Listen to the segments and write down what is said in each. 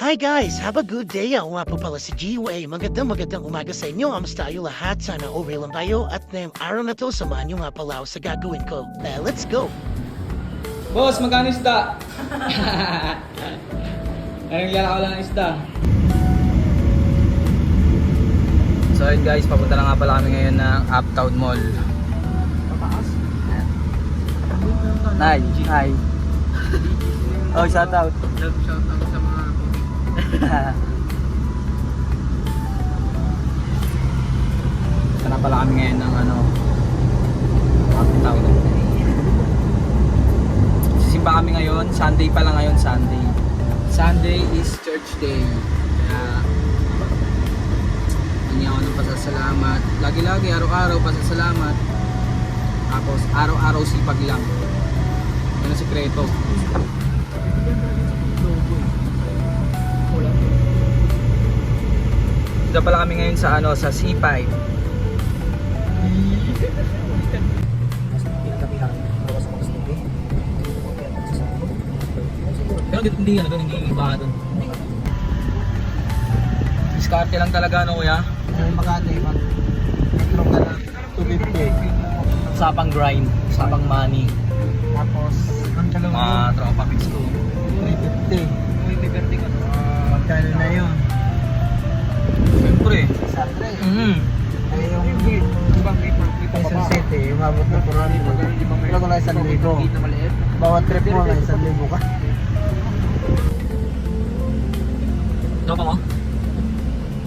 Hi guys! Have a good day! Ako nga po pala si G-Way. Magandang umaga sa inyo. Kamusta tayo lahat? Sana okay lang tayo. At ngayong araw na to, samahan nyo nga pala ako sa gagawin ko. Let's go! Boss, magkano isda? Ayun, naglalakaw lang ng isda. So yun guys, papunta na nga pala kami ngayon ng Uptown Mall. Nay, hi. Oh, shout out. Shout out sa mga Punta na pala kami ngayon ng Uptown. Sisimba kami ngayon, Sunday pala ngayon, Sunday. Sunday is church day. Kaya hindi ako ng pasasalamat. Lagi-lagi, araw-araw pasasalamat. Tapos araw-araw sipag lang. Yan ang sikreto. Dito pala kami ngayon sa sa C5. Pero hindi hindi iba doon. Diskarte lang talaga kuya. Magkano mag-metro ka lang 250. Usapang grind, usapang money. Tapos ang Mga tropa picks ko. 350. Magkano na yun? Siyempre. Siyempre. Ay yung Quezon City, umabot na 400. Wala ko lang 1,000. Bawat trip mo lang 1,000 ka. Tropa mo?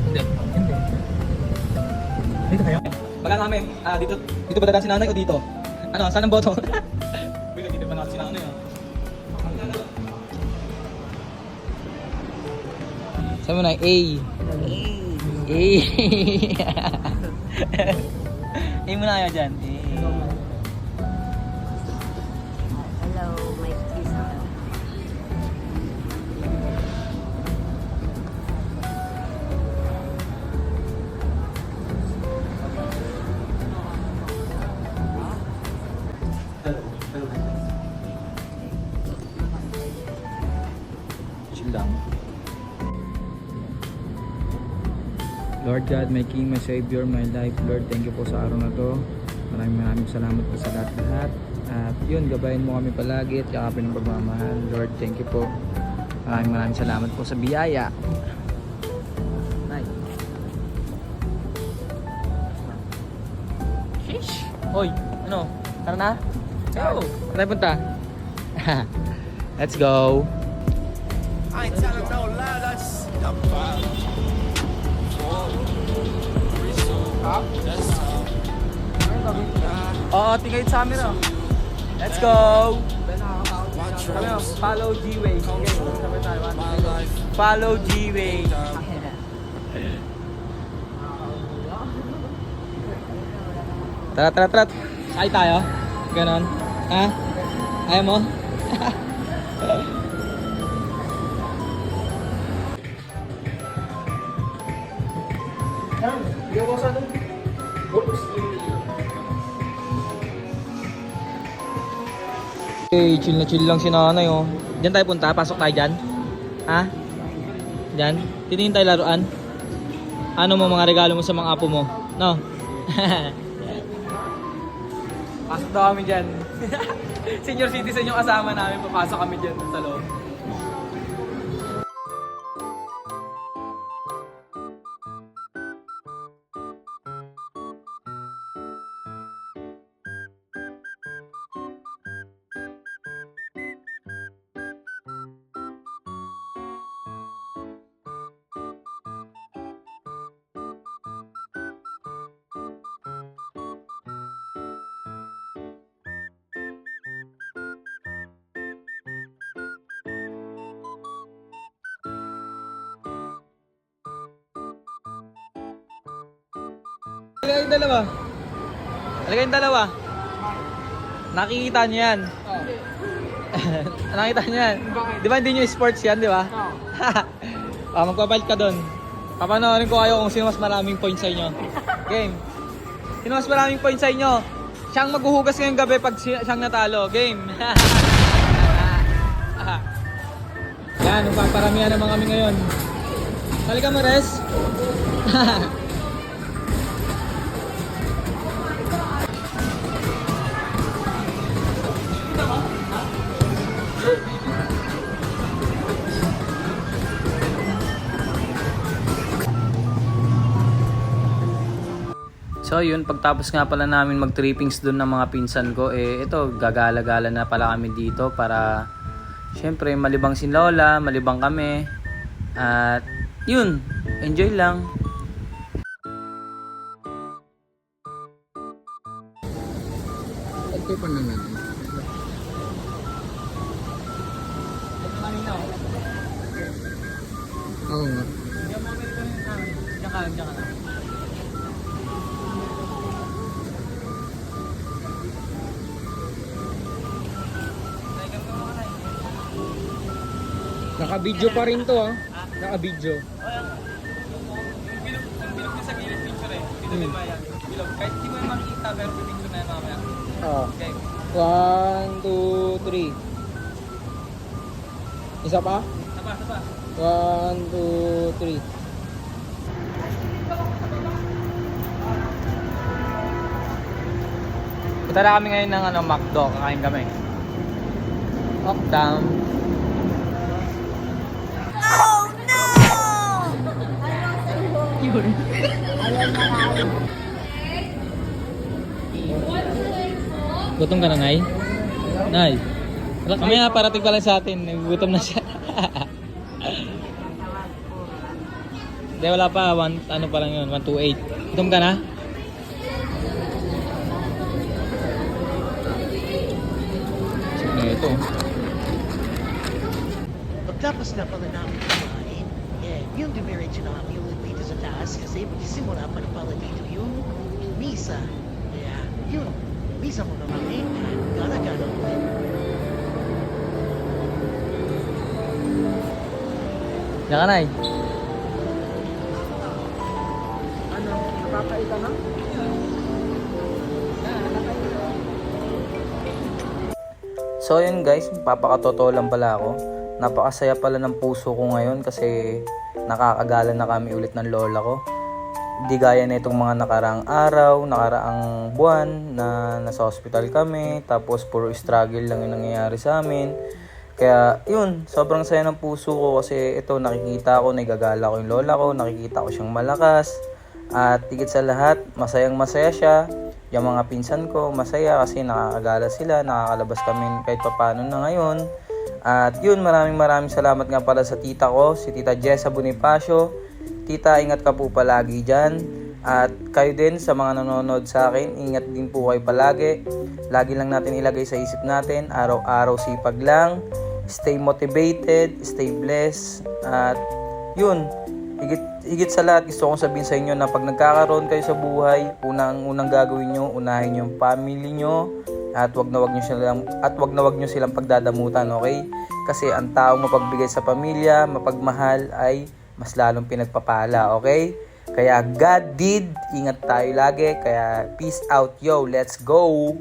Hindi. Dito kayo? Baga namin, dito ba dadaan si nanay o dito? Ano, saan ang boto? Dito ba natin si nanay Saan mo na? A. A. A mo na kayo dyan. A. Hello, my sister. Chill lang. Lord God, my King, my Savior, my life, Lord, thank you po sa araw na to. Maraming salamat po sa lahat-lahat. At yun, gabayin mo kami palagi at yakapin ng pagmamahal. Lord, thank you po. Maraming salamat po sa biyaya. Nice. Sheesh! Hoy, ano? Tara na? Go! Saan tayo punta? Let's go! I ain't telling no lie, that's the vibe. Oo, tingay sa amin Let's go! Kami follow G-Way. Okay, sabay tayo. Follow G-Way. Tara. Ay tayo? Ganon? Ha? Ayaw mo? Okay, chill lang si nanay Diyan tayo punta, pasok tayo dyan. Ha? Dyan? Titingin tayo laruan. Ano mo mga regalo mo sa mga apo mo? No? Pasok daw kami dyan. Senior citizen yung kasama namin, papasok kami dyan sa loob. Talaga yung dalawa. Nakikita niyo yan. Nakikita niyo yan. Di ba hindi nyo sports yan, di ba? Magpapalit ka doon. Papanoorin ko kayo kung sino mas maraming points sa inyo. Game. Sino mas maraming points sa inyo? Siyang maghuhugas ngayong gabi pag siyang natalo. Game. Yan, magpaparamihan naman kami ngayon. Halika mo, Res. So yun, pagtapos nga pala namin mag-trippings dun ng mga pinsan ko, ito, gagala-gala na pala kami dito para syempre malibang si Lola, malibang kami. At yun, enjoy lang. Pagtipan na natin. Oo nga. Diyan ka na. Naka-video pa rin to ah. Naka-video. Bilog na sa gilid picture eh. Bilog ba yan? Bilog. Kahit hindi mo yung makikita pero pipicture na yan mamaya. Oo. Okay. 1, 2, 3. Isa pa? Isa pa. 1, 2, 3. Punta na kami ngayon ng McDo. Kakain kami. Up, down. Gutom ka na, Nay? Nay? Mamaya parating pa lang sa atin. Gutom na siya. Hindi, wala pa. Ano pa lang yun? 128. Gutom ka na? Ito. Pagtapos na pala namin kumain, yung dumiretso na kami ulit dito sa taas kasi magsisimula pa na pala dito yung misa. Kaya yun, misa muna kami, gana-gana ulit. Yan ka, Nay. Ano? Nakakaita na? So yun guys, papakatotoo lang pala ako. Napakasaya pala ng puso ko ngayon kasi nakakagala na kami ulit ng lola ko. Di gaya na itong mga nakaraang araw, nakaraang buwan na nasa hospital kami, tapos puro struggle lang yung nangyayari sa amin. Kaya yun, sobrang saya ng puso ko kasi ito nakikita ko, nagagala ko yung lola ko, nakikita ko siyang malakas. At higit sa lahat, masayang masaya siya. Yung mga pinsan ko, masaya kasi nakakagala sila, nakakalabas kami kahit papano na ngayon. At yun, maraming salamat nga pala sa tita ko, si Tita Jessa Bonifacio. Tita, ingat ka po palagi dyan. At kayo din sa mga nanonood sa akin, ingat din po kayo palagi. Lagi lang natin ilagay sa isip natin, araw-araw sipag lang. Stay motivated, stay blessed. At yun, higit sa lahat, gusto kong sabihin sa inyo na pag nagkakaroon kayo sa buhay, unang gagawin nyo, unahin yung family nyo. At wag na wag nyo silang pagdadamutan, okay? Kasi ang taong mapagbigay sa pamilya, mapagmahal ay mas lalong pinagpapala, okay? Kaya God did, ingat tayo lagi. Kaya peace out, yo, let's go!